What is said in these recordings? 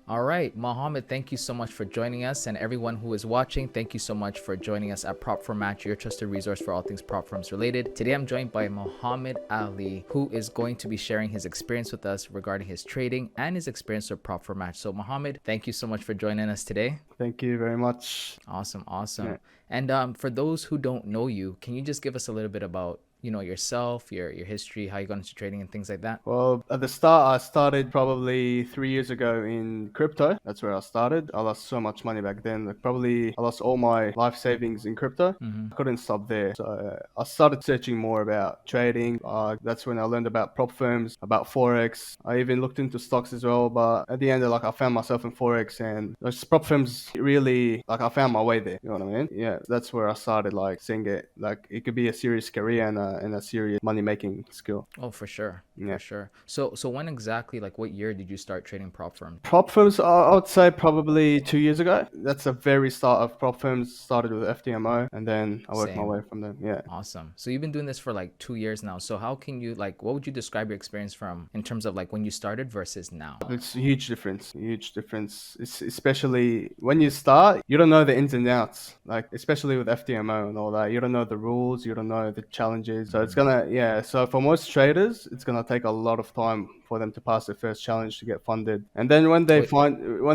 All right, Mohammed, thank you so much for joining us. And everyone who is watching, thank you so much for joining us at Prop Firm Match, your trusted resource for all things prop firms related. Today, I'm joined by Mohammed Ali, who is going to be sharing his experience with us regarding his trading and his experience with Prop Firm Match. So, Mohammed, thank you so much for joining us today. Thank you very much. Awesome, awesome. Yeah. And for those who don't know you, can you just give us a little bit about yourself, your history, how you got into trading and things like that? Well, at the start, I started probably 3 years ago in crypto. That's where I started. I lost so much money back then. Like probably I lost all my life savings in crypto. Mm-hmm. I couldn't stop there. So I started searching more about trading. That's when I learned about prop firms, about Forex. I even looked into stocks as well. But at the end, like I found myself in Forex and those prop firms really, like I found my way there. You know what I mean? Yeah, that's where I started like seeing it. Like it could be a serious career and a serious money making skill. Oh, for sure. For Yeah. sure. So when exactly, like what year did you start trading prop firms? Prop firms, I would say probably 2 years ago. That's the very start of prop firms. Started with FDMO, and then I worked my Same. way from there. Yeah, Awesome. So you've been doing this for like 2 years now. So how can you like what would you describe your experience from in terms of like when you started versus now? it's a huge difference. Huge difference. It's especially when you start, you don't know the ins and outs. Like especially with FDMO and all that, you don't know the rules, you don't know the challenges. So it's Mm-hmm. gonna, yeah. So for most traders, it's gonna take a lot of time for them to pass their first challenge to get funded. And then Wait, when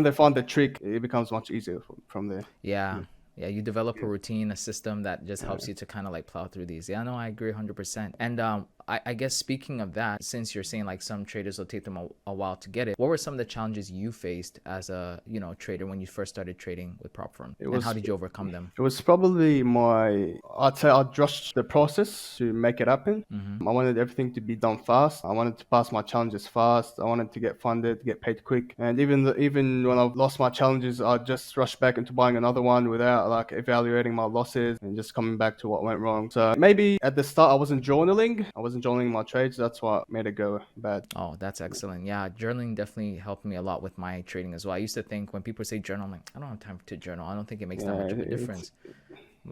they find the trick, it becomes much easier from there. yeah. Yeah. Yeah, you develop a Yeah. routine, a system that just helps you to kind of like plow through these. Yeah, no, I agree 100%. And I guess speaking of that, since you're saying like some traders will take them a while to get it, what were some of the challenges you faced as a, trader when you first started trading with prop firm? It And how was did you overcome them? It was probably I'd say I'd rushed the process to make it happen. Mm-hmm. I wanted everything to be done fast. I wanted to pass my challenges fast. I wanted to get funded, get paid quick. And even when I lost my challenges, I'd just rush back into buying another one without like evaluating my losses and just coming back to what went wrong. So maybe at the start I wasn't journaling. I wasn't journaling my trades. That's what made it go bad. Oh, that's excellent. Yeah, journaling definitely helped me a lot with my trading as well. I used to think when people say journal, I'm like, I don't have time to journal. I don't think it makes that Yeah, much of a it's difference,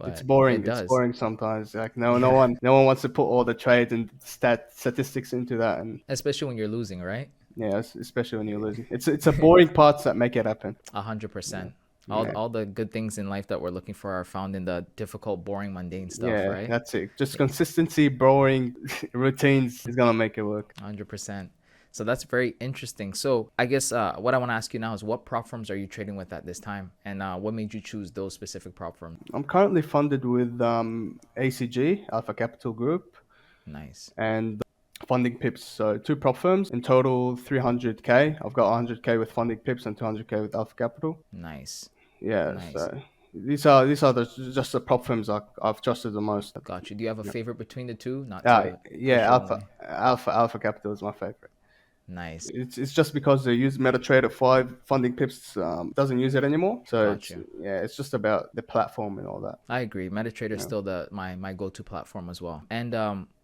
it's but boring. it It's does. boring sometimes. Like Yeah, no one wants to put all the trades and statistics into that. And especially when you're losing, right? yeah, especially when you're losing. It's a boring parts that make it happen. A hundred Yeah, percent. All yeah, all the good things in life that we're looking for are found in the difficult, boring, mundane stuff, yeah. right? That's it. Just consistency, boring routines is gonna make it work. 100%. So that's very interesting. So I guess what I want to ask you now is what prop firms are you trading with at this time, and what made you choose those specific prop firms? I'm currently funded with ACG Alpha Capital Group Nice, and funding pips. So two prop firms in total 300k. I've got 100k with funding pips and 200k with Alpha Capital. nice, Yeah. nice. So just the prop firms I've trusted the most. Got you. Do you have a Yeah. favorite between the two? Not to Yeah. push you away. Alpha Capital is my favorite. Nice. It's just because they use MetaTrader 5 funding pips doesn't use it anymore. So Got it's you. yeah, it's just about the platform and all that. I agree. MetaTrader is Yeah. still the my go-to platform as well. And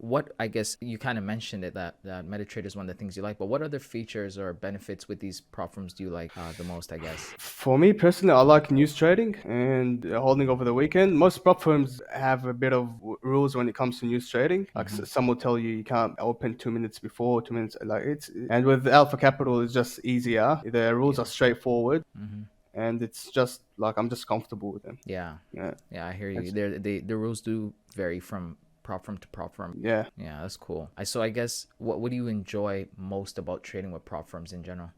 what I guess you kind of mentioned it that MetaTrader is one of the things you like, but what other features or benefits with these platforms do you like the most? I guess. For me personally, I like news trading and holding over the weekend. Most prop firms have a bit of rules when it comes to news trading. Like Mm-hmm. some will tell you you can't open 2 minutes before, 2 minutes like it's. And with Alpha Capital, it's just easier. The rules Yeah. are straightforward, Mm-hmm. and it's just like I'm just comfortable with them. Yeah. Yeah, Yeah. I hear you. it's, The rules do vary from prop firm to prop firm. yeah. Yeah, that's cool. I guess what do you enjoy most about trading with prop firms in general?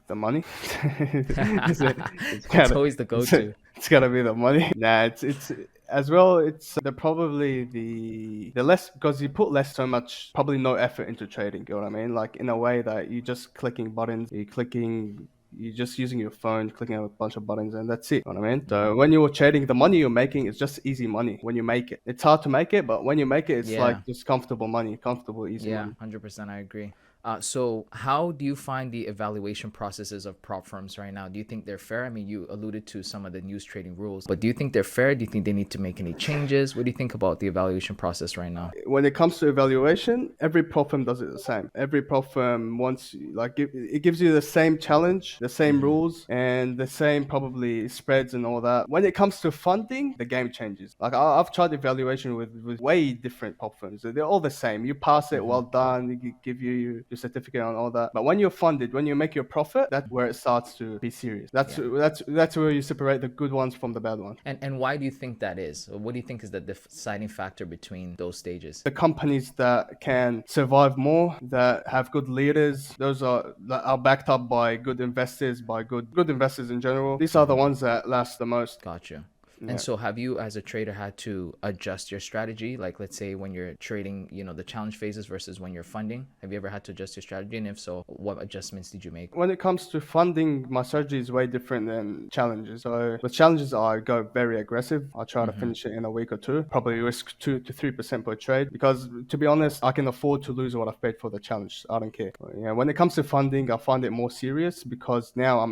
The money. It's That's gotta always the it's, go-to. it's gotta be the money. Nah, it's as well. It's the probably the less because you put less so much probably no effort into trading. You know what I mean? Like in a way that you just clicking buttons, you're just using your phone, clicking a bunch of buttons, and that's it. You know what I mean? Mm-hmm. So when you're trading, the money you're making is just easy money. When you make it, it's hard to make it, but when you make it, it's like Yeah. just comfortable money, comfortable, easy Yeah, money. 100%. I agree. So, how do you find the evaluation processes of prop firms right now? Do you think they're fair? I mean, you alluded to some of the news trading rules, but do you think they're fair? Do you think they need to make any changes? What do you think about the evaluation process right now? When it comes to evaluation, every prop firm does it the same. Every prop firm wants it gives you the same challenge, the same Mm-hmm. rules, and the same probably spreads and all that. When it comes to funding, the game changes. Like I've tried evaluation with way different prop firms. They're all the same. You pass it, Mm-hmm. well done. They give you your your certificate and all that. But when you're funded, when you make your profit, that's where it starts to be serious. Yeah. That's where you separate the good ones from the bad ones. And why do you think that is? What do you think is the deciding factor between those stages? The companies that can survive more, that have good leaders, those are that are backed up by good investors, by good investors in general. These are the ones that last the most. Got you. And Yeah. so have you as a trader had to adjust your strategy? Like let's say when you're trading, the challenge phases versus when you're funding, have you ever had to adjust your strategy? And if so, what adjustments did you make? When it comes to funding, my strategy is way different than challenges. So with challenges, I go very aggressive. I try to finish it in a week or two, probably risk 2 to 3% per trade, because to be honest, I can afford to lose what I've paid for the challenge. I don't care. Yeah, when it comes to funding, I find it more serious because now I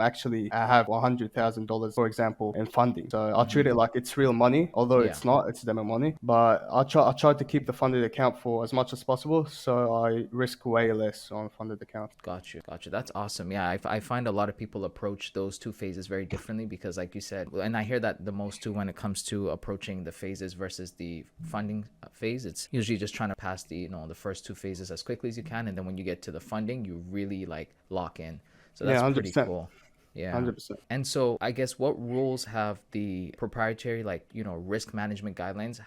have $100,000, for example, in funding. So I treat it like it's real money, although Yeah. it's not, it's demo money. But I try to keep the funded account for as much as possible, so I risk way less on funded account. Got you. Got you. That's awesome. Yeah, I find a lot of people approach those two phases very differently because, like you said, and I hear that the most too when it comes to approaching the phases versus the funding phase. It's usually just trying to pass the first two phases as quickly as you can, and then when you get to the funding, you really like lock in. So Yeah, that's hundred pretty percent, cool. Yeah. 100%. And so I guess what rules have the proprietary risk management guidelines,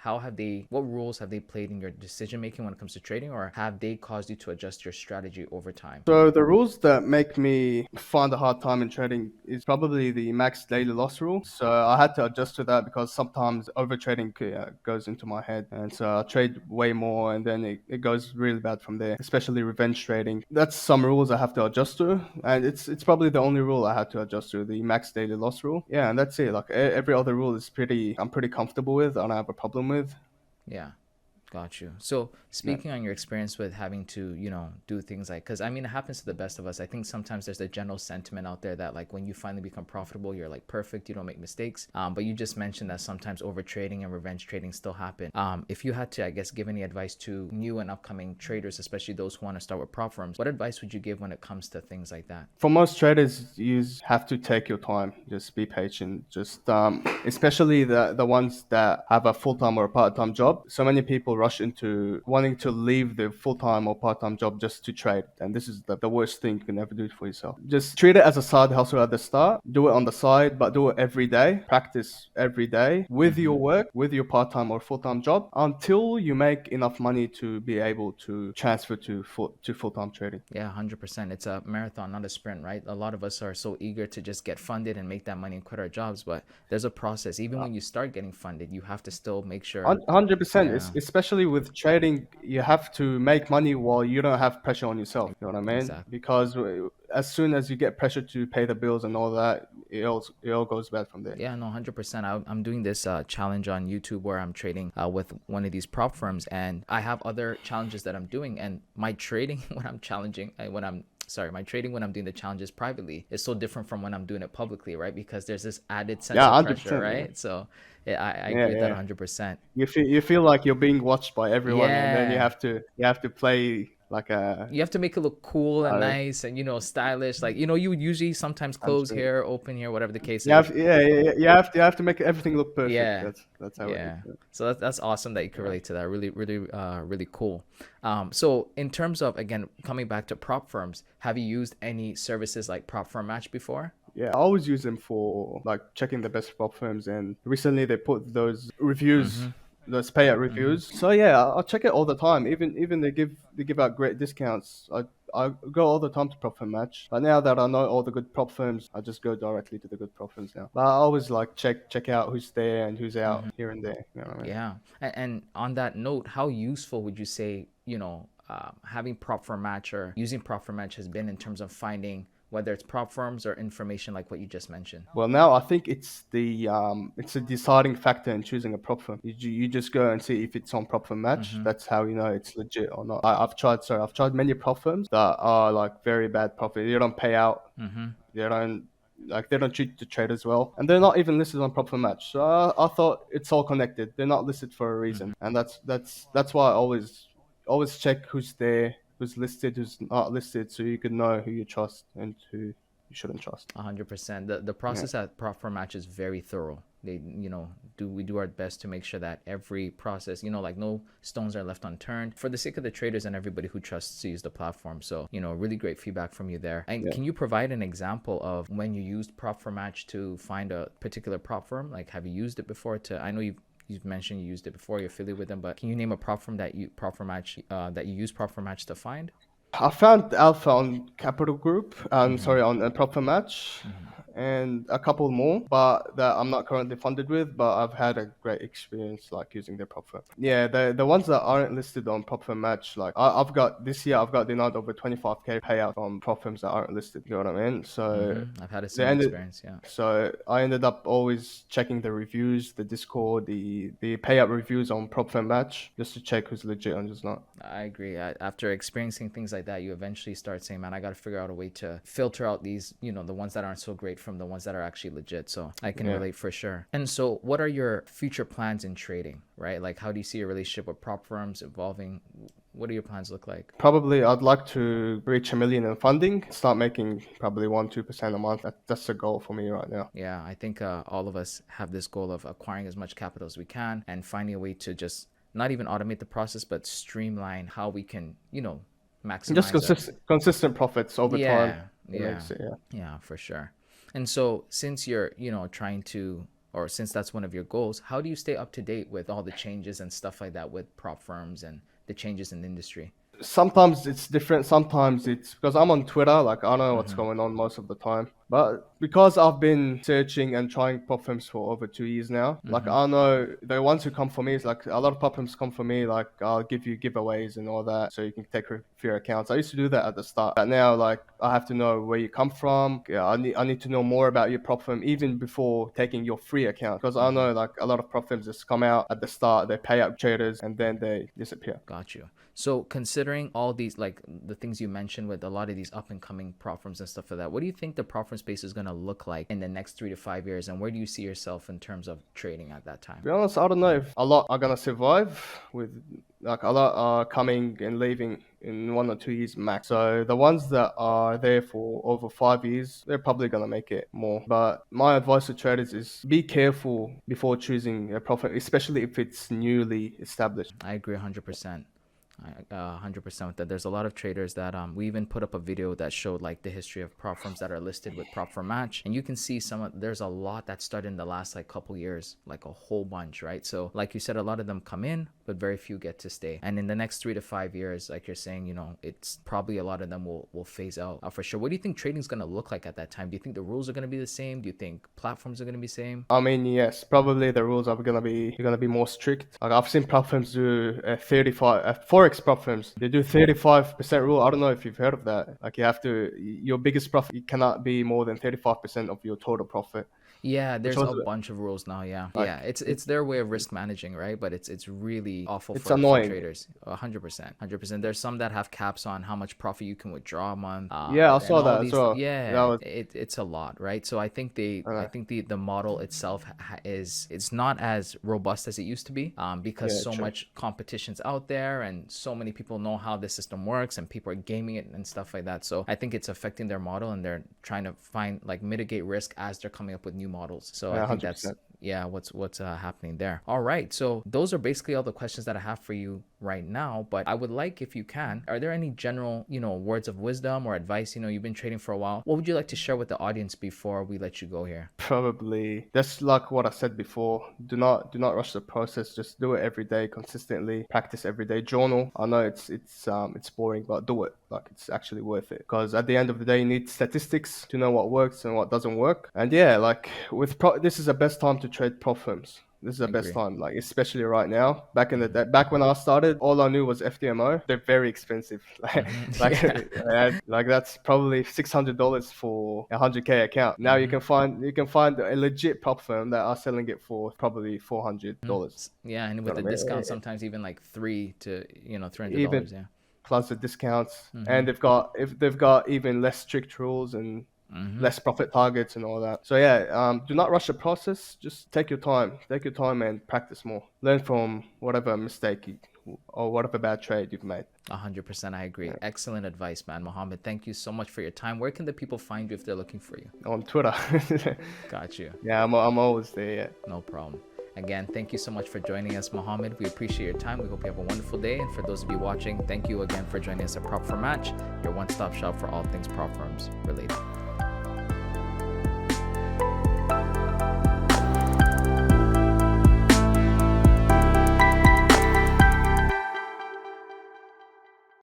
what rules have they played in your decision making when it comes to trading, or have they caused you to adjust your strategy over time? So the rules that make me find a hard time in trading is probably the max daily loss rule. So I had to adjust to that because sometimes over trading goes into my head, and so I trade way more, and then it goes really bad from there. Especially revenge trading. That's some rules I have to adjust to, and it's probably the only rule I had to adjust to, the max daily loss rule. Yeah, and that's it. Like every other rule is I'm pretty comfortable with. I don't have a problem with. Yeah. Got you. So Yeah. speaking on your experience with having to, do things like, because I mean, it happens to the best of us. I think sometimes there's a general sentiment out there that like when you finally become profitable, you're like perfect, you don't make mistakes. But you just mentioned that sometimes over trading and revenge trading still happen. If you had to, I guess, give any advice to new and upcoming traders, especially those who want to start with prop firms, what advice would you give when it comes to things like that? For most traders, you have to take your time. Just be patient. Just especially the ones that have a full time or a part time job. So many people rush into wanting to leave the full time or part time job just to trade, and this is the worst thing you can ever do for yourself. Just treat it as a side hustle at the start. Do it on the side, but do it every day. Practice every day with your work, with your part time or full time job, until you make enough money to be able to transfer to full time trading. Yeah, 100%. It's a marathon, not a sprint, right? A lot of us are so eager to just get funded and make that money and quit our jobs, but there's a process. Even when you start getting funded, you have to still make sure. 100%. Yeah, Especially with trading, you have to make money while you don't have pressure on yourself. You know what I mean? exactly. Because as soon as you get pressure to pay the bills and all that, it all goes bad from there. Yeah, no, 100%. I'm doing this challenge on YouTube where I'm trading with one of these prop firms, and I have other challenges that I'm doing. And my trading when I'm challenging, my trading when I'm doing the challenges privately is so different from when I'm doing it publicly, right? Because there's this added sense Yeah, of pressure, 100%. Yeah, right? So yeah, I yeah, agree with that yeah. 100%. You feel like you're being watched by everyone, and then Yeah. you have to play like a You have to make it look cool and uh, nice and stylish. Like you would usually sometimes close 100%. here, open here, whatever the case You is. have you have to make everything look perfect. Yeah. That's how it is. Yeah. So that's awesome that you can Yeah. relate to that. Really, really, really cool. So in terms of, again, coming back to prop firms, have you used any services like Prop Firm Match before? Yeah, I always use them for like checking the best prop firms, and recently they put those reviews, those payout reviews. So yeah, I check it all the time. Even they give out great discounts. I go all the time to prop firm match. But now that I know all the good prop firms, I just go directly to the good prop firms now. But I always like check out who's there and who's out here and there. You know what I mean? Yeah. And on that note, how useful would you say, having Prop Firm Match or using Prop Firm Match has been in terms of finding whether it's prop firms or information like what you just mentioned? Well, now I think it's a deciding factor in choosing a prop firm. You just go and see if it's on prop firm match. That's how you know it's legit or not. I've tried many prop firms that are like very bad profit. They don't pay out. They don't they don't treat the traders well, and they're not even listed on prop firm match. So I thought it's all connected. They're not listed for a reason, and that's why I always check who's there, who's listed, who's not listed, so you can know who you trust and who you shouldn't trust. 100%. The Yeah. process at Prop Firm Match is very thorough. they, we do our best to make sure that every process, like no stones are left unturned for the sake of the traders and everybody who trusts to use the platform. So, really great feedback from you there. And Yeah. can you provide an example of when you used prop for match to find a particular prop firm? Like, have you used it before I know you've mentioned you used it before, you're affiliated with them, but can you name a prop firm that you prop for match that you use prop for match to find? I found Alpha on Capital Group, Mm-hmm. sorry, on a Proper Match, Mm-hmm. and a couple more, but that I'm not currently funded with. But I've had a great experience like using their Proper. Yeah, the ones that aren't listed on Proper Match, like I've got this year, I've got denied over 25K payout from prop firms that aren't listed. You know what I mean? So Mm-hmm. I've had a they similar ended. experience. Yeah. So I ended up always checking the reviews, the Discord, the payout reviews on Prop Firm Match, just to check who's legit and who's not. I agree. After experiencing things like that, you eventually start saying, man, I got to figure out a way to filter out these, the ones that aren't so great from the ones that are actually legit. So I can Yeah. relate for sure. And so, what are your future plans in trading, right? Like, how do you see your relationship with prop firms evolving? What do your plans look like? Probably I'd like to reach 1 million in funding, start making probably 1-2% a month. That's the goal for me right now. Yeah, I think all of us have this goal of acquiring as much capital as we can and finding a way to just not even automate the process, but streamline how we can, Just maximize our. consistent profits over time. Yeah, That yeah, makes it, yeah. yeah, for sure. And so, since you're, trying to, or since that's one of your goals, how do you stay up to date with all the changes and stuff like that with prop firms and the changes in the industry? Sometimes it's different. Sometimes it's because I'm on Twitter, like I know what's Mm-hmm. going on most of the time. But because I've been searching and trying pop films for over 2 years now, like Mm-hmm. I know the ones who come for me is like a lot of pop films come for me, like I'll give you giveaways and all that so you can take for your accounts. I used to do that at the start. But now like I have to know where you come from. Yeah, I need to know more about your prop firm even before taking your free account. Because I Mm-hmm. know like a lot of prop firms just come out at the start, they pay up traders and then they disappear. Got you. So, considering all these, like the things you mentioned with a lot of these up and coming prop firms and stuff like that, what do you think the prop firm space is going to look like in the next 3 to 5 years? And where do you see yourself in terms of trading at that To time? be honest, I don't know if a lot are gonna survive with like a lot are coming and leaving in 1 or 2 years max. So the ones that are there for over 5 years, they're probably gonna make it more. But my advice to traders is be careful before choosing a profit, especially if it's newly established. I agree 100%. 100% with that. There's a lot of traders that we even put up a video that showed like the history of prop firms that are listed with prop firm match, and you can see there's a lot that started in the last like couple years, like a whole bunch, right? So like you said, a lot of them come in, but very few get to stay. And in the next 3 to 5 years, like you're saying, it's probably a lot of them will phase out for sure. What do you think trading is going to look like at that time? Do you think the rules are going to be the same? Do you think platforms are going to be the same? I mean, yes, probably the rules are gonna be more strict. Like I've seen prop firms do a 35 Forex prop firms. They do 35% rule. I don't know if you've heard of that. Like you have to your biggest profit it cannot be more than 35% of your total profit, Yeah, which there's was a bunch of rules now. Yeah, like yeah, it's it's their way of risk managing, right? But it's really awful it's for annoying. traders. 100%, 100%. There's some that have caps on how much profit you can withdraw a month, Yeah, I and saw all that as these. well. That Yeah, was it's a lot, right? So I uh, think the model itself is it's not as robust as it used to be, because yeah, so true. much competition's out there and so many people know how the system works and people are gaming it and stuff like that. So I think it's affecting their model and they're trying to find like mitigate risk as they're coming up with new models. So I Yeah, think that's 100%. yeah what's happening there. All right, so those are basically all the questions that I have for you right now, but I would like, if you can, are there any general words of wisdom or advice? You've been trading for a while, what would you like to share with the audience before we let you go here? Probably that's like what I said before. Do not rush the process. Just do it every day consistently. Practice every day. Journal. I know it's boring, but do it. Like it's actually worth it. Because at the end of the day, you need statistics to know what works and what doesn't work. And yeah, like this is the best time to trade prop firms. This is the I best agree. time, like especially right now. Back in the day, back when I started, all I knew was FDMO. They're very expensive. Like, Yeah. like that's probably $600 for a 100K account. Now Hmm. you can find a legit prop firm that are selling it for probably $400. Yeah, and You with know the what I mean? discount sometimes even like three to Even $300. Yeah. plus the discounts, Hmm. and they've got even less strict rules and Hmm. less profit targets and all that. So yeah, do not rush the process. Just take your time and practice more. Learn from whatever mistake or whatever bad trade you've made. 100%, I agree. Excellent advice, man. Mohammed, thank you so much for your time. Where can the people find you if they're looking for you? On Twitter. Got you. Yeah, I'm always there. Yeah. No problem. Again, thank you so much for joining us, Mohammed. We appreciate your time. We hope you have a wonderful day. And for those of you watching, thank you again for joining us at Prop for Match, your one-stop shop for all things prop firms related.